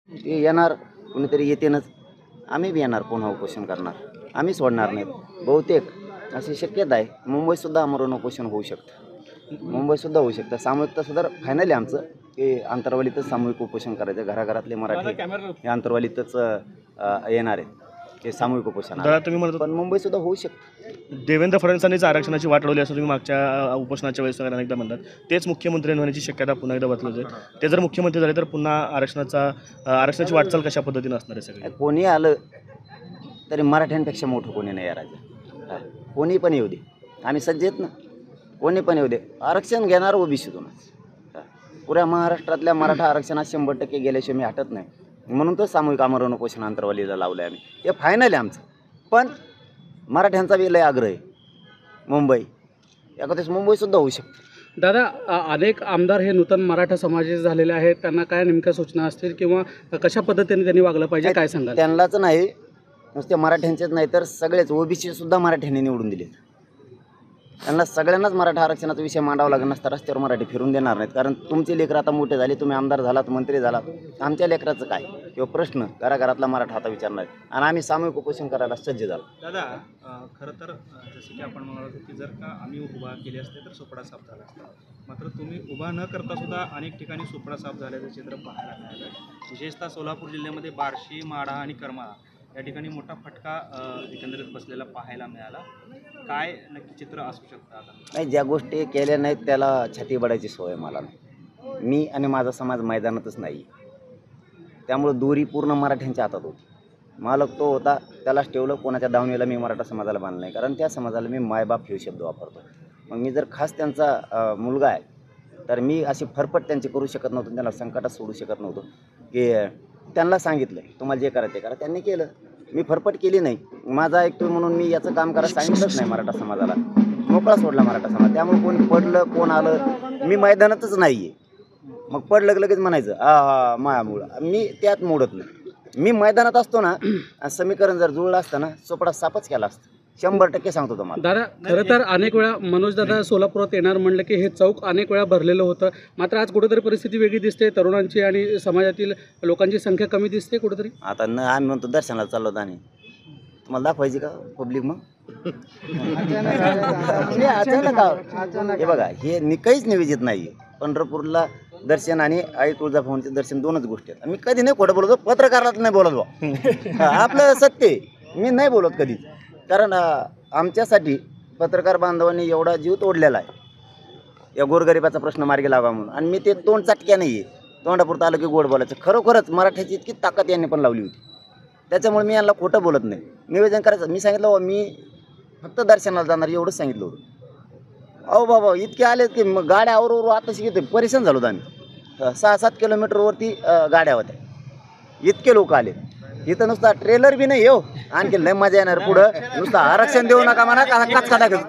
ते येणार, कुणीतरी येतेनच. आम्ही बी येणार, पुन्हा उपोषण करणार. आम्ही सोडणार नाहीत. बहुतेक अशी शक्यता आहे मुंबईतसुद्धा आमरण उपोषण होऊ शकतं. मुंबईतसुद्धा होऊ शकतं. सामूहिकता फायनल आहे आमचं की आंतरवालीतच सामूहिक उपोषण करायचं. घराघरातले मराठी हे आंतरवालीतच येणार आहेत. ते सामूहिक उपोषण दादा तुम्ही म्हणत पण मुंबईतसुद्धा होऊ शकतं. देवेंद्र फडणवीसांनीच आरक्षणाची वाट लावली असं तुम्ही मागच्या उपोषणाच्या वेळेस अनेकदा म्हणतात. तेच मुख्यमंत्री होण्याची शक्यता पुन्हा एकदा बदलत आहे. ते जर मुख्यमंत्री झाले तर पुन्हा आरक्षणाची वाटचाल कशा पद्धतीने असणार आहे सगळे? कोणी आलं तरी मराठ्यांपेक्षा मोठं कोणी नाही आहे राज्यात. कोणी पण येऊ दे, आम्ही सज्ज आहेत ना. कोणी पण येऊ दे, आरक्षण घेणार ओबीसीतूनच. पुऱ्या महाराष्ट्रातल्या मराठा आरक्षणात 100% गेल्याशिवाय मी हटत नाही. म्हणून तर सामूहिक आमरण उपोषण आंतरवालीला लावलं आहे आम्ही. हे फायनल आहे आमचं. पण मराठ्यांचा बी लय आग्रह आहे. मुंबई एखाद्याच मुंबईसुद्धा होऊ शकते. दादा, अनेक आमदार हे नूतन मराठा समाजाचे झालेले आहेत. त्यांना काय नेमक्या सूचना असतील किंवा कशा पद्धतीने त्यांनी वागलं पाहिजे, काय सांगाल? त्यांनाच नाही, नुसते मराठ्यांचेच नाही तर सगळेच ओबीसीसुद्धा मराठ्यांनी निवडून दिलेत. त्यांना सगळ्यांनाच मराठा आरक्षणाचा विषय मांडावा लागेल नसता रस्त्यावर मराठी फिरून देणार नाहीत. कारण तुमचे लेकरं आता मोठे झाले, तुम्ही आमदार झालात, मंत्री झालात. आमच्या लेकराचं काय किंवा प्रश्न घराघरातला मराठा आता विचारणार आणि आम्ही सामूहिक उपोषण करायला सज्ज झालो. दादा, खरं तर जसं की आपण म्हणालो की जर का आम्ही उभा केले असते तर सोपडा साफ झाला असता. मात्र तुम्ही उभा न करता सुद्धा अनेक ठिकाणी सोपडा साफ झाल्याचं चित्र पाहायला मिळालं. विशेषतः सोलापूर जिल्ह्यामध्ये बार्शी, माढा आणि करमाळा या ठिकाणी मोठा फटका एकंदरीत बसलेला पाहायला मिळाला. काय नक्की चित्र असू शकतं आता? नाही, ज्या गोष्टी केल्या नाहीत त्याला छाती बडायची सवय मला नाही. मी आणि माझा समाज मैदानातच नाही. त्यामुळं दोरी पूर्ण मराठ्यांच्या हातात होती. मालक तो होता, त्यालाच ठेवलं. कोणाच्या दावणीला मी मराठा समाजाला बांधलं नाही, कारण त्या समाजाला मी मायबाप हे शब्द वापरतो. मग मी जर खास त्यांचा मुलगा आहे तर मी अशी फरफट त्यांची करू शकत नव्हतो, त्यांना संकटात सोडू शकत नव्हतो. की त्यांना सांगितलं तुम्हाला जे करायचं ते करा, त्यांनी केलं. मी फरफट केली नाही. माझा ऐकतो म्हणून मी याचं काम करायला सांगितलंच नाही मराठा समाजाला. मोकळा सोडला मराठा समाज. त्यामुळे कोण पडलं कोण आलं मी मैदानातच नाही आहे. मग पडलं लगेच म्हणायचं मायामुळं. मी त्यात मोडत नाही. मी मैदानात असतो ना, समीकरण जर जुळलं असतं ना, सोपडा सापच केला असतं. 100% सांगतो तुम्हाला. दादा, खरं तर अनेक वेळा मनोज दादा सोलापुरात येणार म्हणलं की हे चौक अनेक वेळा भरलेलं होतं. मात्र आज कुठेतरी परिस्थिती वेगळी दिसते. तरुणांची आणि समाजातील लोकांची संख्या कमी दिसते कुठेतरी. आता आम्ही म्हणतो दर्शनाला चाललो होतो आणि तुम्हाला दाखवायची का पब्लिक? मग अचानक हे बघा, हे काहीच नियोजित नाही आहे. पंढरपूरला दर्शन आणि आई तुळजाभवानीचे दर्शन दोनच गोष्टी आहेत. मी कधी नाही खोटं बोलतो, पत्रकारात नाही बोलत बा. आपलं सत्य आहे. मी नाही बोलत कधी. कारण आमच्यासाठी पत्रकार बांधवांनी एवढा जीव तोडलेला आहे या गोरगरिबाचा प्रश्न मार्गी लावा म्हणून. आणि मी ते तोंड चटक्या नाही आहे. तोंडापुरतं आलं की गोड बोलायचं. खरोखरच मराठ्याची इतकी ताकद यांनी पण लावली होती. त्याच्यामुळे मी यांना खोटं बोलत नाही. निवेदन करायचं मी सांगितलं मी फक्त दर्शनाला जाणार एवढंच सांगितलं होतं. अहो बाबा इतके आले की मग गाड्या आवरू आता शिकते परेशान झालो होतो आम्ही. 6-7 किलोमीटरवरती गाड्या होत्या. इतके लोक आले. इथं नुसता ट्रेलर बी नाही आणखी लय मजा येणार. पुढं नुसतं आरक्षण देऊ नका म्हणा, का कचका टाकायचं.